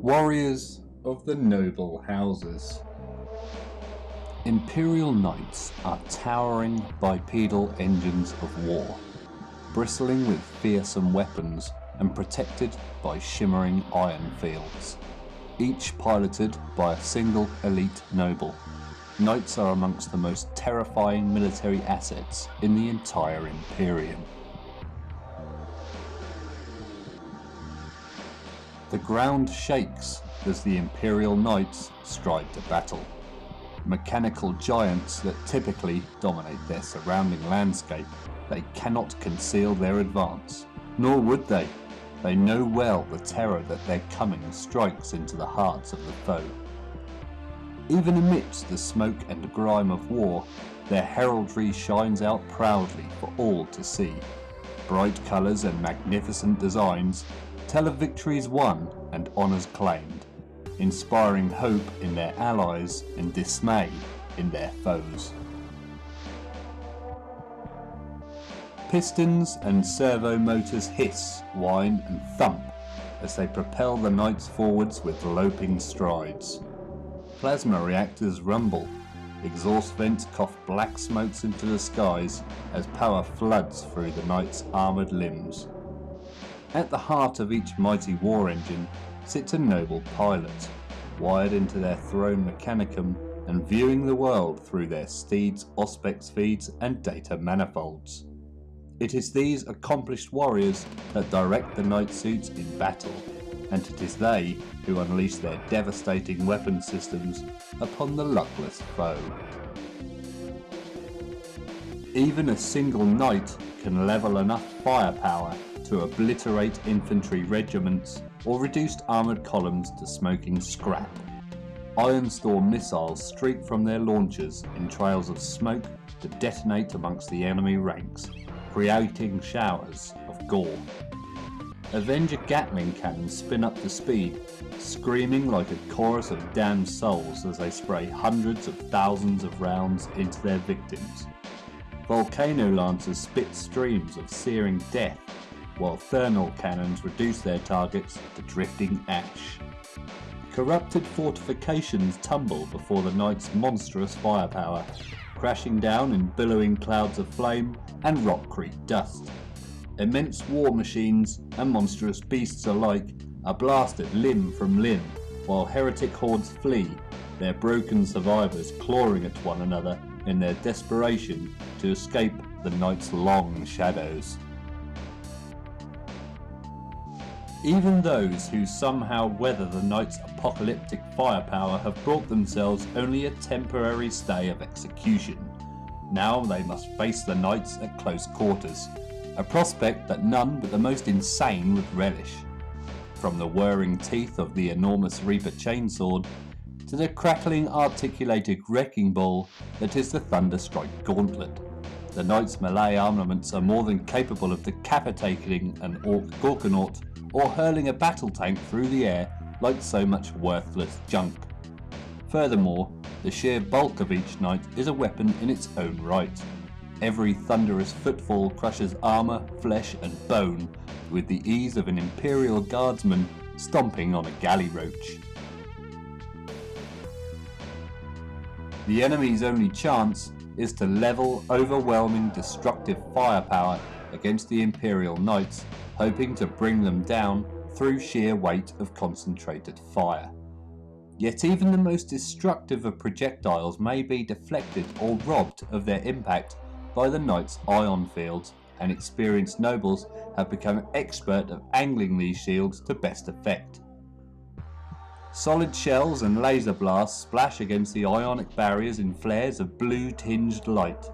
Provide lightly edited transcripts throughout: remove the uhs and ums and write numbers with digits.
Warriors of the noble houses. Imperial knights are towering bipedal engines of war, bristling with fearsome weapons and protected by shimmering iron fields, each piloted by a single elite noble. Knights are amongst the most terrifying military assets in the entire Imperium. The ground shakes as the Imperial Knights stride to battle. Mechanical giants that typically dominate their surrounding landscape, they cannot conceal their advance, nor would they. They know well the terror that their coming strikes into the hearts of the foe. Even amidst the smoke and grime of war, their heraldry shines out proudly for all to see. Bright colours and magnificent designs tell of victories won and honours claimed, inspiring hope in their allies and dismay in their foes. Pistons and servo motors hiss, whine and thump as they propel the knights forwards with loping strides. Plasma reactors rumble, exhaust vents cough black smokes into the skies as power floods through the knights' armoured limbs. At the heart of each mighty war engine sits a noble pilot, wired into their throne mechanicum and viewing the world through their steeds' auspex feeds and data manifolds. It is these accomplished warriors that direct the knight suits in battle, and it is they who unleash their devastating weapon systems upon the luckless foe. Even a single knight can level enough firepower to obliterate infantry regiments or reduced armoured columns to smoking scrap. Ironstorm missiles streak from their launchers in trails of smoke to detonate amongst the enemy ranks, creating showers of gore. Avenger Gatling cannons spin up to speed, screaming like a chorus of damned souls as they spray hundreds of thousands of rounds into their victims. Volcano lancers spit streams of searing death, while thermal cannons reduce their targets to drifting ash. Corrupted fortifications tumble before the knights' monstrous firepower, crashing down in billowing clouds of flame and rockcrete dust. Immense war machines and monstrous beasts alike are blasted limb from limb, while heretic hordes flee, their broken survivors clawing at one another in their desperation to escape the knights' long shadows. Even those who somehow weather the knights' apocalyptic firepower have brought themselves only a temporary stay of execution. Now they must face the knights at close quarters, a prospect that none but the most insane would relish. From the whirring teeth of the enormous Reaper chainsword to the crackling articulated wrecking ball that is the Thunderstrike gauntlet, the knights' melee armaments are more than capable of decapitating an orc gorkanaut or hurling a battle tank through the air like so much worthless junk. Furthermore, the sheer bulk of each knight is a weapon in its own right. Every thunderous footfall crushes armour, flesh and bone with the ease of an Imperial guardsman stomping on a galley roach. The enemy's only chance is to level overwhelming destructive firepower against the Imperial Knights, hoping to bring them down through sheer weight of concentrated fire. Yet even the most destructive of projectiles may be deflected or robbed of their impact by the Knights' ion fields, and experienced nobles have become expert at angling these shields to best effect. Solid shells and laser blasts splash against the ionic barriers in flares of blue-tinged light,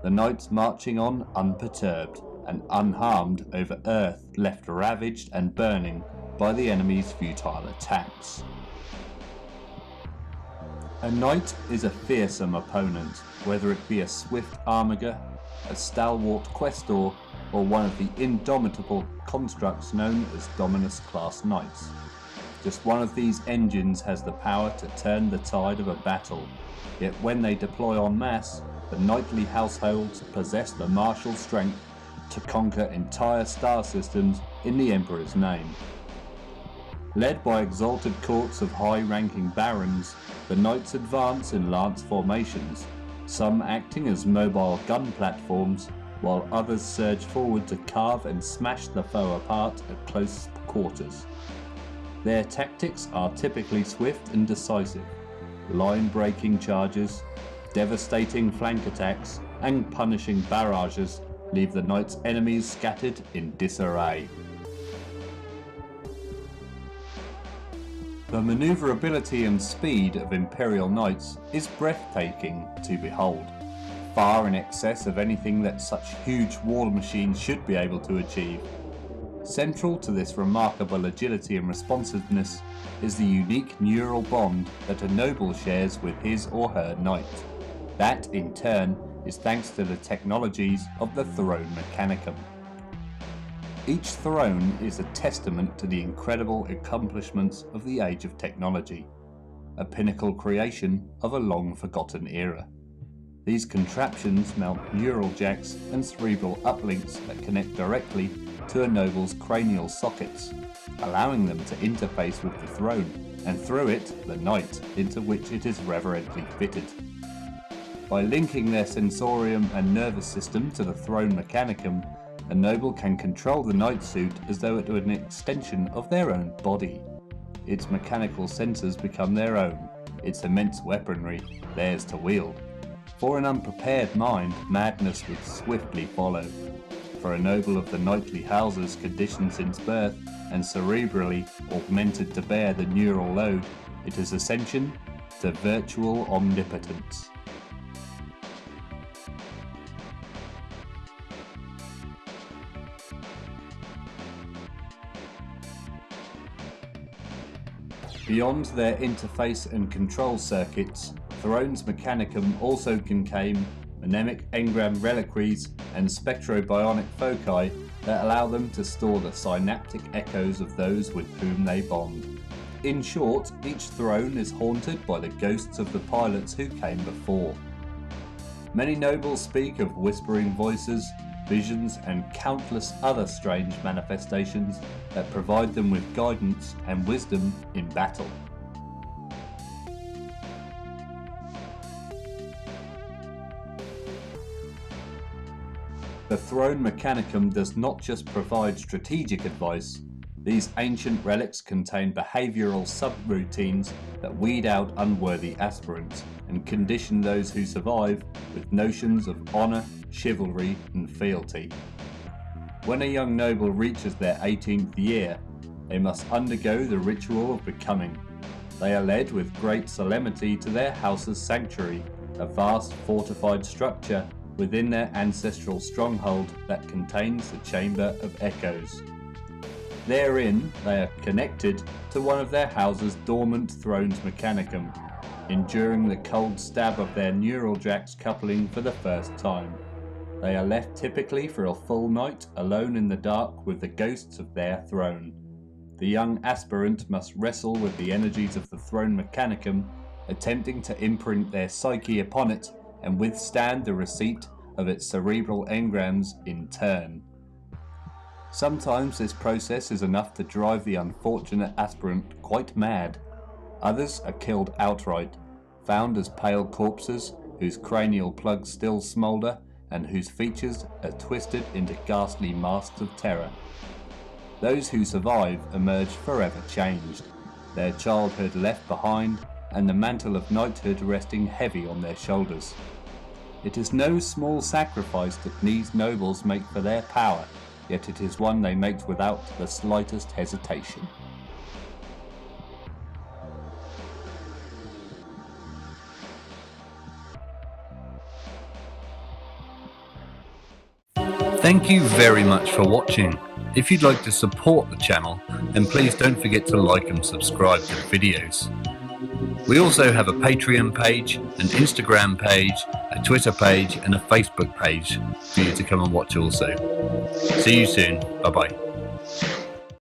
the knights marching on unperturbed and unharmed over earth left ravaged and burning by the enemy's futile attacks. A knight is a fearsome opponent, whether it be a swift armiger, a stalwart questor, or one of the indomitable constructs known as Dominus class knights. Just one of these engines has the power to turn the tide of a battle, yet when they deploy en masse, the knightly households possess the martial strength to conquer entire star systems in the Emperor's name. Led by exalted courts of high-ranking barons, the knights advance in lance formations, some acting as mobile gun platforms, while others surge forward to carve and smash the foe apart at close quarters. Their tactics are typically swift and decisive: line-breaking charges, devastating flank attacks, and punishing barrages leave the knight's enemies scattered in disarray. The manoeuvrability and speed of Imperial knights is breathtaking to behold, far in excess of anything that such huge war machines should be able to achieve. Central to this remarkable agility and responsiveness is the unique neural bond that a noble shares with his or her knight. That, in turn, is thanks to the technologies of the throne mechanicum. Each throne is a testament to the incredible accomplishments of the age of technology, a pinnacle creation of a long-forgotten era. These contraptions mount neural jacks and cerebral uplinks that connect directly to a noble's cranial sockets, allowing them to interface with the throne, and through it, the knight, into which it is reverently fitted. By linking their sensorium and nervous system to the throne mechanicum, a noble can control the knight suit as though it were an extension of their own body. Its mechanical sensors become their own, its immense weaponry theirs to wield. For an unprepared mind, madness would swiftly follow. For a noble of the knightly houses conditioned since birth and cerebrally augmented to bear the neural load, it is ascension to virtual omnipotence. Beyond their interface and control circuits, Throne's mechanicum also contain mnemonic engram reliquaries and spectrobionic foci that allow them to store the synaptic echoes of those with whom they bond. In short, each throne is haunted by the ghosts of the pilots who came before. Many nobles speak of whispering voices, visions, and countless other strange manifestations that provide them with guidance and wisdom in battle. The Throne Mechanicum does not just provide strategic advice. These ancient relics contain behavioural subroutines that weed out unworthy aspirants and condition those who survive with notions of honour, chivalry and fealty. When a young noble reaches their 18th year, they must undergo the ritual of becoming. They are led with great solemnity to their house's sanctuary, a vast fortified structure within their ancestral stronghold that contains the Chamber of Echoes. Therein, they are connected to one of their house's dormant thrones mechanicum, enduring the cold stab of their neural jacks coupling for the first time. They are left typically for a full night alone in the dark with the ghosts of their throne. The young aspirant must wrestle with the energies of the throne mechanicum, attempting to imprint their psyche upon it and withstand the receipt of its cerebral engrams in turn. Sometimes this process is enough to drive the unfortunate aspirant quite mad. Others are killed outright, found as pale corpses whose cranial plugs still smoulder and whose features are twisted into ghastly masks of terror. Those who survive emerge forever changed, their childhood left behind and the mantle of knighthood resting heavy on their shoulders. It is no small sacrifice that these nobles make for their power, yet it is one they make without the slightest hesitation. Thank you very much for watching. If you'd like to support the channel, then please don't forget to like and subscribe to the videos. We also have a Patreon page, an Instagram page, a Twitter page and a Facebook page for you to come and watch also. See you soon. Bye bye.